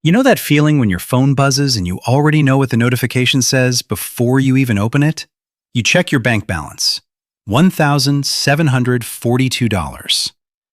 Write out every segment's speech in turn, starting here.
You know that feeling when your phone buzzes and you already know what the notification says before you even open it? You check your bank balance, $1,742.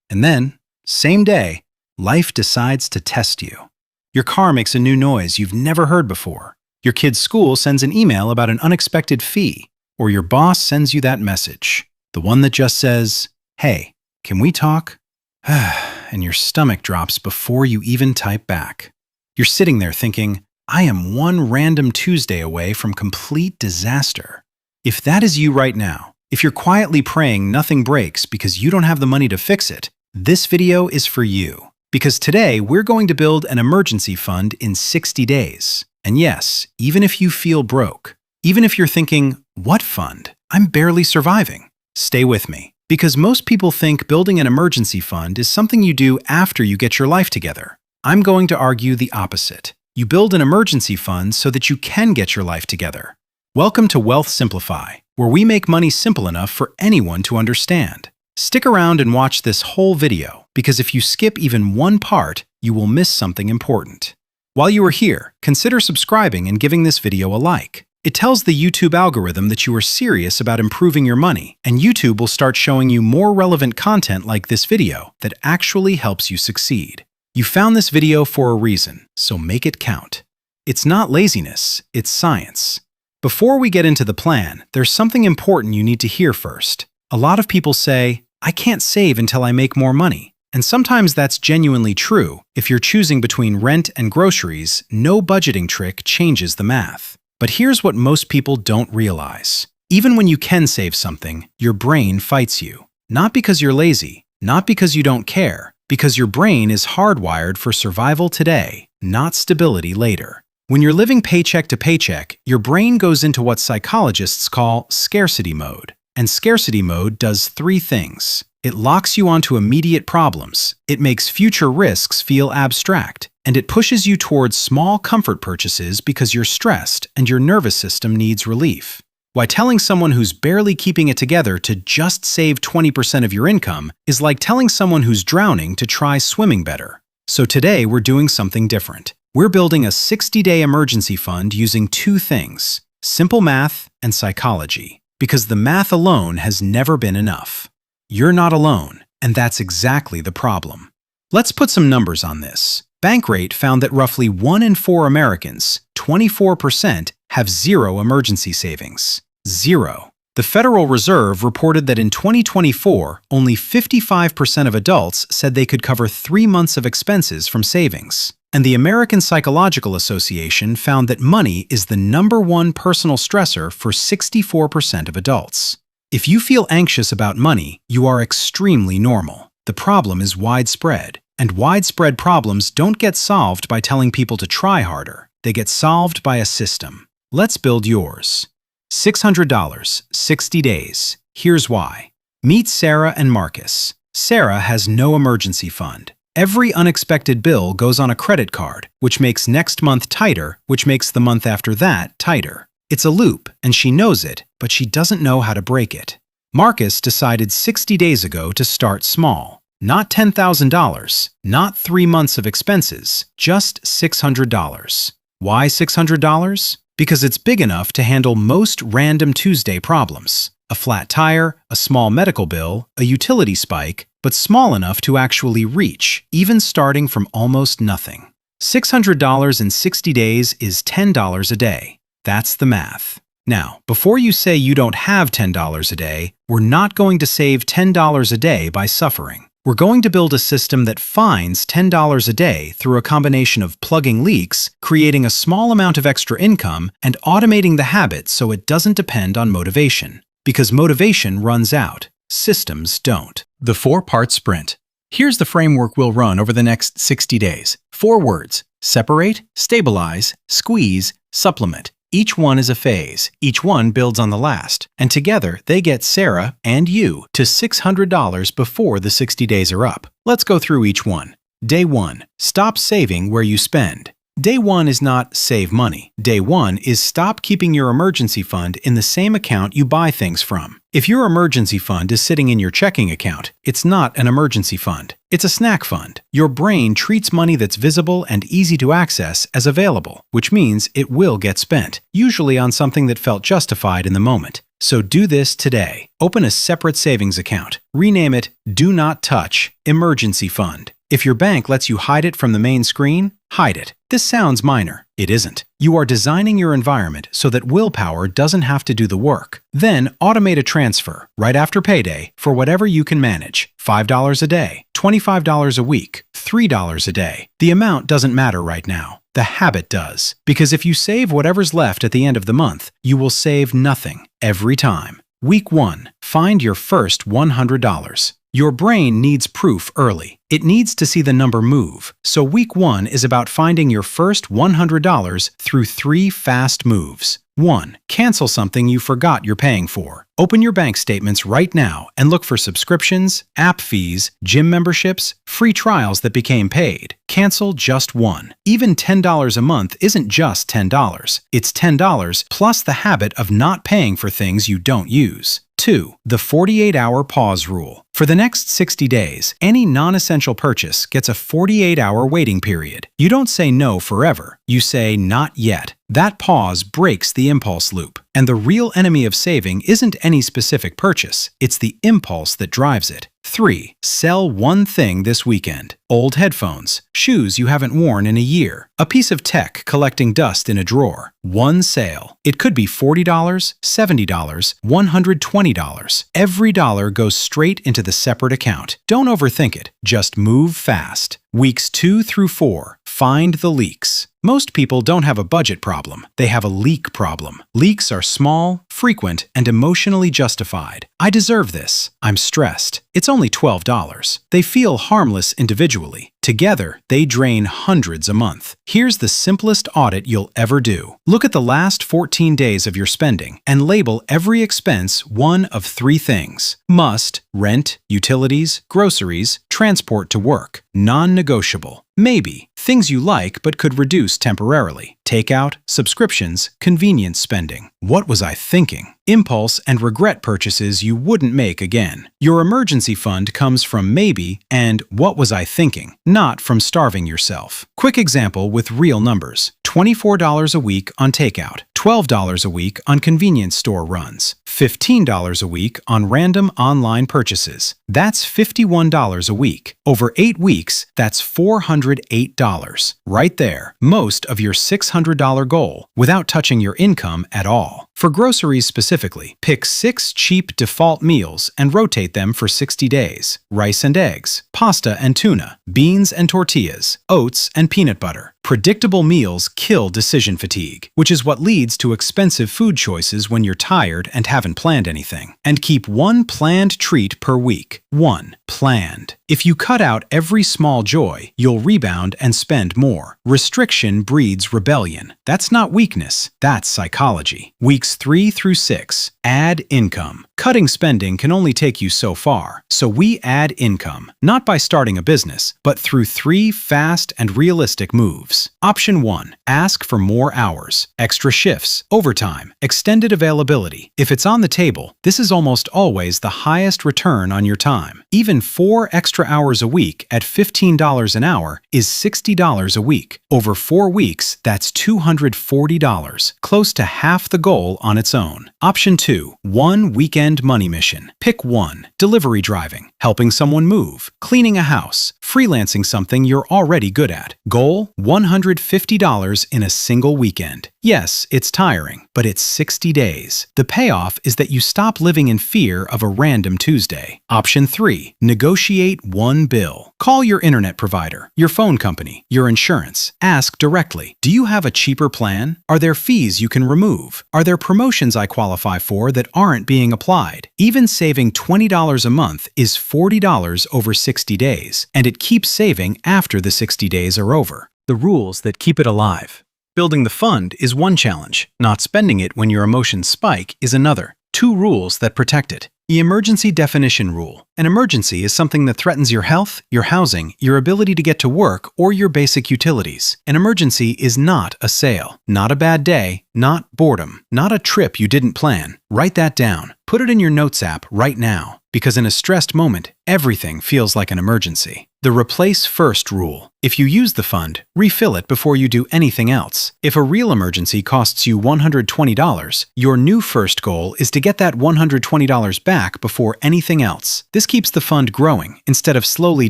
And then, same day, life decides to test you. Your car makes a new noise you've never heard before. Your kid's school sends an email about an unexpected fee, or your boss sends you that message, the one that just says, "Hey, can we talk?" And your stomach drops before you even type back. You're sitting there thinking, I am one random Tuesday away from complete disaster. If that is you right now, if you're quietly praying nothing breaks because you don't have the money to fix it, this video is for you. Because today we're going to build an emergency fund in 60 days. And yes, even if you feel broke, even if you're thinking, what fund? I'm barely surviving. Stay with me. Because most people think building an emergency fund is something you do after you get your life together. I'm going to argue the opposite. You build an emergency fund so that you can get your life together. Welcome to WealthSimplify, where we make money simple enough for anyone to understand. Stick around and watch this whole video, because if you skip even one part, you will miss something important. While you are here, consider subscribing and giving this video a like. It tells the YouTube algorithm that you are serious about improving your money, and YouTube will start showing you more relevant content like this video that actually helps you succeed. You found this video for a reason, so make it count. It's not laziness, it's science. Before we get into the plan, there's something important you need to hear first. A lot of people say, I can't save until I make more money. And sometimes that's genuinely true. If you're choosing between rent and groceries, no budgeting trick changes the math. But here's what most people don't realize. Even when you can save something, your brain fights you. Not because you're lazy, not because you don't care, because your brain is hardwired for survival today, not stability later. When you're living paycheck to paycheck, your brain goes into what psychologists call scarcity mode. And scarcity mode does three things. It locks you onto immediate problems, it makes future risks feel abstract, and it pushes you towards small comfort purchases because you're stressed and your nervous system needs relief. Why telling someone who's barely keeping it together to just save 20% of your income is like telling someone who's drowning to try swimming better. So today we're doing something different. We're building a 60-day emergency fund using two things, simple math and psychology, because the math alone has never been enough. You're not alone, and that's exactly the problem. Let's put some numbers on this. Bankrate found that roughly 1 in 4 Americans, 24%, have zero emergency savings. Zero. The Federal Reserve reported that in 2024, only 55% of adults said they could cover 3 months of expenses from savings. And the American Psychological Association found that money is the #1 personal stressor for 64% of adults. If you feel anxious about money, you are extremely normal. The problem is widespread. And widespread problems don't get solved by telling people to try harder. They get solved by a system. Let's build yours. $600, 60 days. Here's why. Meet Sarah and Marcus. Sarah has no emergency fund. Every unexpected bill goes on a credit card, which makes next month tighter, which makes the month after that tighter. It's a loop, and she knows it, but she doesn't know how to break it. Marcus decided 60 days ago to start small. Not $10,000, not 3 months of expenses, just $600. Why $600? Because it's big enough to handle most random Tuesday problems. A flat tire, a small medical bill, a utility spike, but small enough to actually reach, even starting from almost nothing. $600 in 60 days is $10 a day. That's the math. Now, before you say you don't have $10 a day, we're not going to save $10 a day by suffering. We're going to build a system that finds $10 a day through a combination of plugging leaks, creating a small amount of extra income, and automating the habit so it doesn't depend on motivation. Because motivation runs out, systems don't. The 4-part sprint. Here's the framework we'll run over the next 60 days. 4 words: separate, stabilize, squeeze, supplement. Each one is a phase. Each one builds on the last. And together, they get Sarah and you to $600 before the 60 days are up. Let's go through each one. Day 1. Stop saving where you spend. Day one is not save money. Day one is stop keeping your emergency fund in the same account you buy things from. If your emergency fund is sitting in your checking account, it's not an emergency fund. It's a snack fund. Your brain treats money that's visible and easy to access as available, which means it will get spent, usually on something that felt justified in the moment. So do this today. Open a separate savings account. Rename it Do Not Touch Emergency Fund. If your bank lets you hide it from the main screen, hide it. This sounds minor. It isn't. You are designing your environment so that willpower doesn't have to do the work. Then automate a transfer right after payday for whatever you can manage. $5 a day, $25 a week, $3 a day. The amount doesn't matter right now. The habit does. Because if you save whatever's left at the end of the month, you will save nothing every time. Week 1. Find your first $100. Your brain needs proof early. It needs to see the number move. So week 1 is about finding your first $100 through 3 fast moves. 1. Cancel something you forgot you're paying for. Open your bank statements right now and look for subscriptions, app fees, gym memberships, free trials that became paid. Cancel just one. Even $10 a month isn't just $10. It's $10 plus the habit of not paying for things you don't use. 2. The 48-hour pause rule. For the next 60 days, any non-essential purchase gets a 48-hour waiting period. You don't say no forever. You say not yet. That pause breaks the impulse loop. And the real enemy of saving isn't any specific purchase. It's the impulse that drives it. 3. Sell one thing this weekend. Old headphones, shoes you haven't worn in a year, a piece of tech collecting dust in a drawer. One sale. It could be $40, $70, $120. Every dollar goes straight into the separate account. Don't overthink it. Just move fast. Weeks 2 through 4. Find the leaks. Most people don't have a budget problem. They have a leak problem. Leaks are small, frequent, and emotionally justified. I deserve this. I'm stressed. It's only $12. They feel harmless individually. Together, they drain hundreds a month. Here's the simplest audit you'll ever do. Look at the last 14 days of your spending and label every expense one of 3 things. Must, rent, utilities, groceries, transport to work. Non-negotiable. Maybe, things you like but could reduce temporarily. Takeout, subscriptions, convenience spending. What was I thinking? Impulse and regret purchases you wouldn't make again. Your emergency fund comes from maybe and what was I thinking, not from starving yourself. Quick example with real numbers. $24 a week on takeout, $12 a week on convenience store runs, $15 a week on random online purchases. That's $51 a week. Over 8 weeks, that's $408. Right there, most of your $600 goal without touching your income at all. For groceries specifically, pick 6 cheap default meals and rotate them for 60 days. Rice and eggs, pasta and tuna, beans and tortillas, oats and peanut butter. Predictable meals kill decision fatigue, which is what leads to expensive food choices when you're tired and haven't planned anything. And keep one planned treat per week. One. Planned. If you cut out every small joy, you'll rebound and spend more. Restriction breeds rebellion. That's not weakness, that's psychology. Weeks 3 through 6. Add income. Cutting spending can only take you so far, so we add income, not by starting a business, but through 3 fast and realistic moves. Option 1. Ask for more hours, extra shifts, overtime, extended availability. If it's on the table, this is almost always the highest return on your time. Even 4 extra hours a week at $15 an hour is $60 a week. Over 4 weeks, that's $240, close to half the goal on its own. Option 2. One weekend money mission. Pick one. Delivery driving, helping someone move, cleaning a house, freelancing something you're already good at. Goal: $150 in a single weekend. Yes, it's tiring, but it's 60 days. The payoff is that you stop living in fear of a random Tuesday. Option 3. Negotiate one bill. Call your internet provider, your phone company, your insurance. Ask directly, do you have a cheaper plan? Are there fees you can remove? Are there promotions I qualify for that aren't being applied? Even saving $20 a month is $40 over 60 days, and it keeps saving after the 60 days are over. The rules that keep it alive. Building the fund is one challenge. Not spending it when your emotions spike is another. 2 rules that protect it. The emergency definition rule. An emergency is something that threatens your health, your housing, your ability to get to work, or your basic utilities. An emergency is not a sale, not a bad day, not boredom, not a trip you didn't plan. Write that down. Put it in your notes app right now, because in a stressed moment, everything feels like an emergency. The replace first rule. If you use the fund, refill it before you do anything else. If a real emergency costs you $120, your new first goal is to get that $120 back before anything else. This keeps the fund growing instead of slowly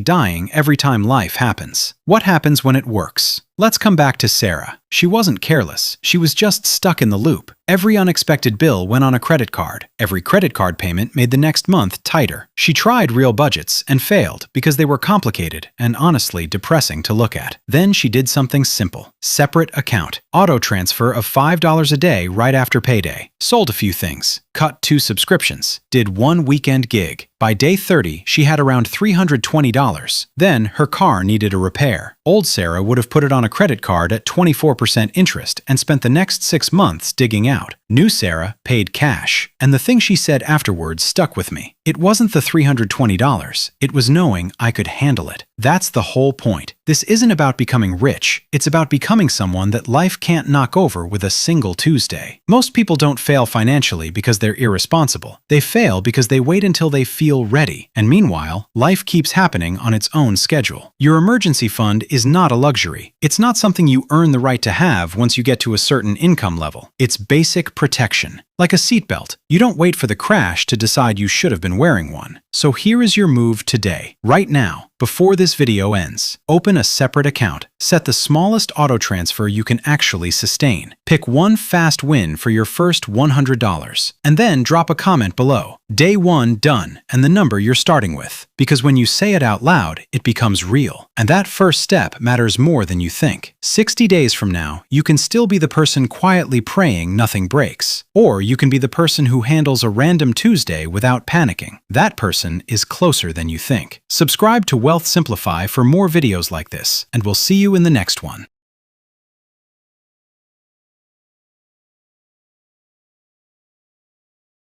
dying every time life happens. What happens when it works? Let's come back to Sarah. She wasn't careless. She was just stuck in the loop. Every unexpected bill went on a credit card. Every credit card payment made the next month tighter. She tried real budgets and failed because they were complicated and honestly depressing to look at. Then she did something simple. Separate account. Auto transfer of $5 a day right after payday. Sold a few things. Cut 2 subscriptions. Did 1 weekend gig. By day 30, she had around $320. Then her car needed a repair. Old Sarah would have put it on a credit card at 24% interest and spent the next 6 months digging out. New Sarah paid cash. And the thing she said afterwards stuck with me. It wasn't the $320. It was knowing I could handle it. That's the whole point. This isn't about becoming rich. It's about becoming someone that life can't knock over with a single Tuesday. Most people don't fail financially because they're irresponsible. They fail because they wait until they feel ready. And meanwhile, life keeps happening on its own schedule. Your emergency fund is not a luxury. It's not something you earn the right to have once you get to a certain income level. It's basic protection. Like a seatbelt, you don't wait for the crash to decide you should have been wearing one. So here is your move today. Right now, before this video ends, open a separate account. Set the smallest auto transfer you can actually sustain. Pick one fast win for your first $100. And then drop a comment below. Day 1 done, and the number you're starting with. Because when you say it out loud, it becomes real. And that first step matters more than you think. 60 days from now, you can still be the person quietly praying nothing breaks. Or you can be the person who handles a random Tuesday without panicking. That person is closer than you think. Subscribe to WealthSimplify for more videos like this, and we'll see you in the next one.